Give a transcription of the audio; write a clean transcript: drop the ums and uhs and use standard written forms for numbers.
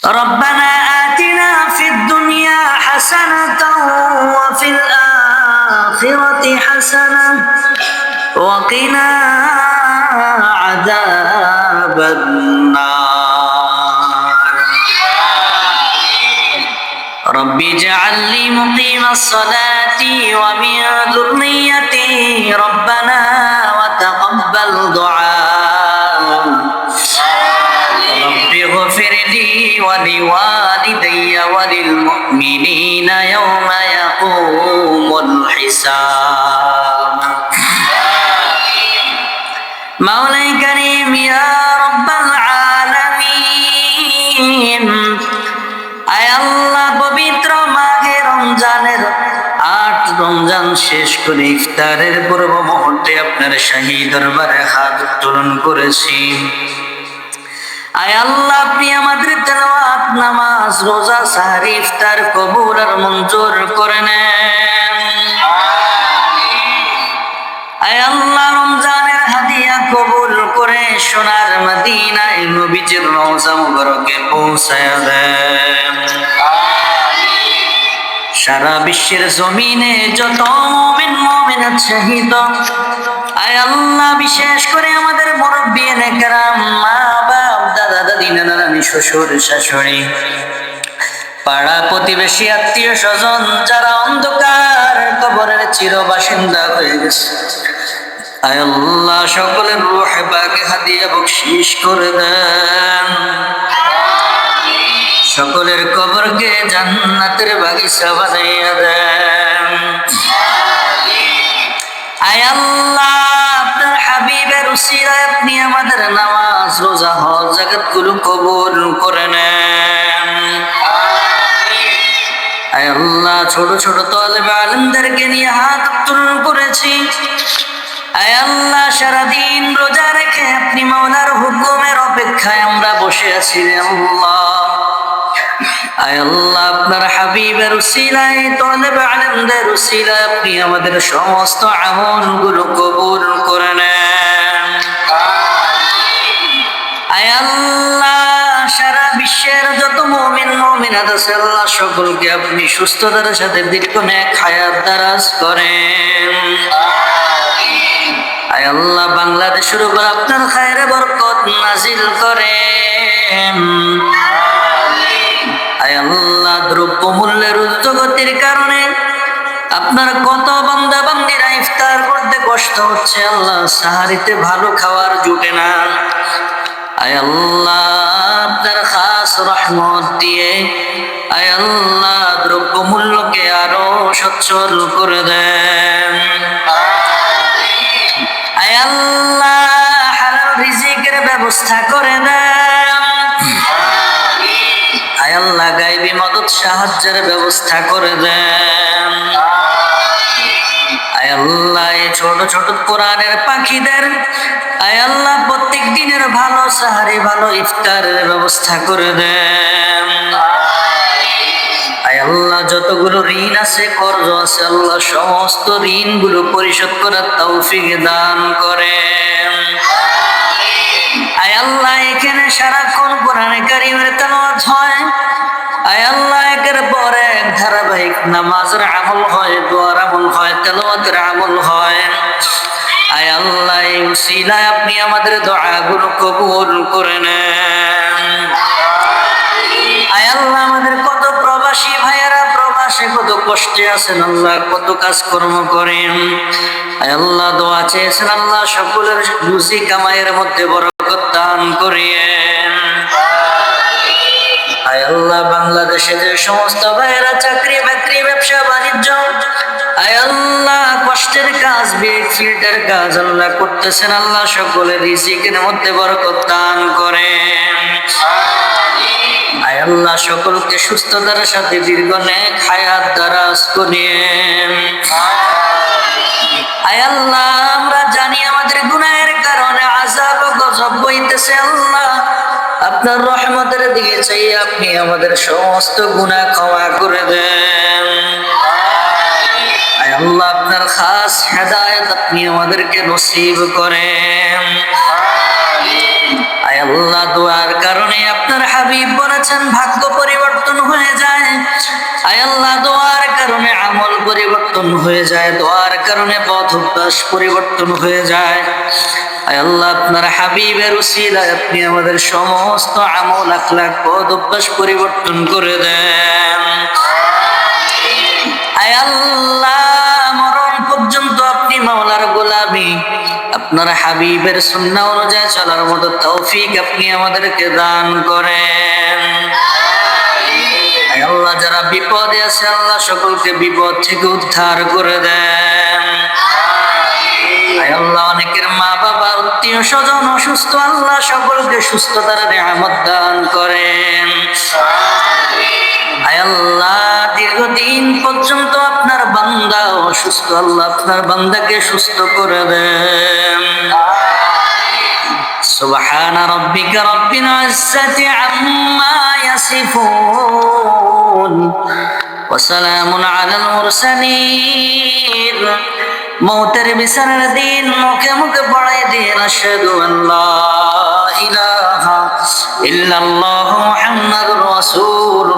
ربنا آتنا في الدنيا حسنة وفي الآخرة حسنة وقنا عذاب النار رب اجعل لي مقيم الصلاة ومن ذريتي ربنا وتقبل دعاء رب اغفر لي ولوالدي وللمؤمنين يوم يقوم الحساب مولاي كريم يا رب العالمين আয় আল্লাহ পবিত্র মাঘে রমজানের ৮ রমজান শেষ করে ইফতারের পূর্ব মুহূর্তে আপনার শাহী দরবারে হাত উত্তোলন করেছি। আয় আল্লাহ আপনি আমাদের তেলাওয়াত নামাজ রোজা সাহরি ইফতার কবুল আর মঞ্জুর করে নেন। আয় আল্লাহ রমজানের হাদিয়া কবুল করে সোনার মদিনায় নবীজির রওজা মুবারকে পৌঁছায় দেন। সারা বিশ্বের জমিনে যত মুমিন মুমিনাত শহীদ আয় আল্লাহ বিশেষ করে আমাদের মুরব্বিয়ানে কেরাম মা বাপ দাদা দাদি নানা নানি শ্বশুর শাশুড়ি পাড়া প্রতিবেশী আত্মীয় স্বজন যারা অন্ধকার কবরের চির বাসিন্দা হয়ে গেছে আয় আল্লাহ সকলের রূহে পাকে হাদিয়া বকশিশ করে দেন। সকলের কবরকে জান্নাতের বাগিচা বানাইয়া দেন। আয় আল্লাহ আপনার হাবিবের উসিলায় আপনি আমাদের নামাজ রোজা হজ যাকাতগুলো কবুল করে নেন। আয় আল্লাহ ছোট ছোট তালেবে আলেমদেরকে নিয়ে হাত উত্তোলন করেছি। আয় আল্লাহ সারাদিন রোজা রেখে আপনি মাওলার হুকুমের অপেক্ষায় আমরা বসে আছি আল্লাহ। আয় আল্লাহ আপনার হাবিবের উসিলায় তালেবে আলেমদের উসিলায় আপনি আমাদের সমস্ত আমলগুলো কবুল করে নেন। আয় আল্লাহ সারা বিশ্বের যত মুমিন মুমিনাত আছে আল্লাহ সকলকে আপনি সুস্থতার সাথে দীর্ঘ নেক হায়াত দারাজ করেন। আয় আল্লাহ বাংলাদেশের উপর আপনার খায়রে বরকত নাজিল করেন। আয় আল্লাহ দ্রব্য মূল্যের ঊর্ধ্বগতির কারণে আপনার কত বান্দা বান্দিরা ইফতার করতে কষ্ট হচ্ছে আল্লাহ, সাহারিতে ভালো খাবার জুটে না। আয় আল্লাহ আপনার খাস রহমত দিয়ে আয় আল্লাহ দ্রব্য মূল্যকে আরো সচ্ছল করে দেন। আয় আল্লাহ হালাল রিজিকের ব্যবস্থা করে দেন। আয় আল্লাহ গায়বী মদত সাহায্যের ব্যবস্থা করে দেন। আয় আল্লাহ এই ছোট ছোট কোরআনের পাখিদের আয় আল্লাহ প্রত্যেক দিনের ভালো সাহারি ভালো ইফতারের ব্যবস্থা করে দেন। আয় আল্লাহ যতগুলো ঋণ আছে কর্জ আছে আল্লাহ সমস্ত ঋণগুলো পরিশোধ করার তৌফিক দান করেন। আয় আল্লাহ এখানে সারাক্ষণ কোরআনে কারীমের তেলাওয়াত হয়। আয় আল্লাহ একের পর এক ধারাবাহিক নামাজের আমল হয়, দোয়ার আমল হয়, তেলাওয়াতের আমল হয়। আয় আল্লাহ এই উসিলায় আপনি আমাদের দোয়াগুলো কবুল করে নেন। আয় আল্লাহ আমাদের কত প্রবাসী ভাইয়েরা প্রবাসে কত কষ্টে আছেন আল্লাহ, কত কাজকর্ম করেন। আয় আল্লাহ দোয়া চেয়েছেন আল্লাহ সকলের রুজি কামাইয়ের মধ্যে বরকত দান করিয়েন। আয় আল্লাহ বাংলাদেশে যে সমস্ত ভাইয়েরা চাকরি বাকরি ব্যবসা বাণিজ্য আয় আল্লাহ কষ্টের কাজ ফিল্ডের কাজ আল্লাহ করতেছেন আল্লাহ সকলের রিজিকের মধ্যে বরকত দান করেন। আয় আল্লাহ সকলকে সুস্থতার সাথে দীর্ঘ নেক হায়াত দারাজ করিয়েন। আয় আল্লাহ আমরা জানি আমাদের গুনাহের কারণে আযাব ও গজব বইতেছে আল্লাহ, আপনার রহমতের দিকে চাই আপনি আমাদের সমস্ত গুনাহ ক্ষমা করে দেন। আয় আল্লাহ আপনার খাস হেদায়েত আপনি আমাদেরকে নসিব করেন। আয় আল্লাহ দোয়ার কারণে আপনার হাবিব বলেছেন করেছেন ভাগ্য পরিবর্তন হয়ে যায়। আয় আল্লাহ, দোয়ার কারণে আমল পরিবর্তন হয়ে যায়, দোয়ার কারণে পথ অভ্যাস পরিবর্তন হয়ে যায়। আয় আল্লাহ, আপনার হাবিবের উসিলায় আপনি আমাদের সমস্ত আমল আখলাক পথ অভ্যাস পরিবর্তন করে দেন। আয় আল্লাহ, মরণ পর্যন্ত আপনি মাওলার গোলামি, আপনার হাবিবের সুন্নাহ অনুযায়ী চলার মতো তৌফিক আপনি আমাদেরকে দান করেন। আয় আল্লাহ, যারা বিপদে আছে আল্লাহ সকলকে বিপদ থেকে উদ্ধার করে দেন। আয় আল্লাহ, অনেকের মা বাবা আত্মীয় স্বজন অসুস্থ, আল্লাহ সকলকে সুস্থতার নিয়ামত দান করেন। আয় আল্লাহ, দীর্ঘদিন পর্যন্ত আপনার বান্দা অসুস্থ, আল্লাহ আপনার বান্দাকে সুস্থ করে দেন। সুবহান রাব্বিকা রাব্বিল ইজ্জাতি আম্মা ইয়াসিফুন ওয়া সালামুন আলাল মুরসালিন। মৌতের বিচারের দিন মুখে মুখে পড়াই দিন আশহাদু আল্লা ইলাহা ইল্লাল্লাহু মুহাম্মাদুর রাসূলুল্লাহ।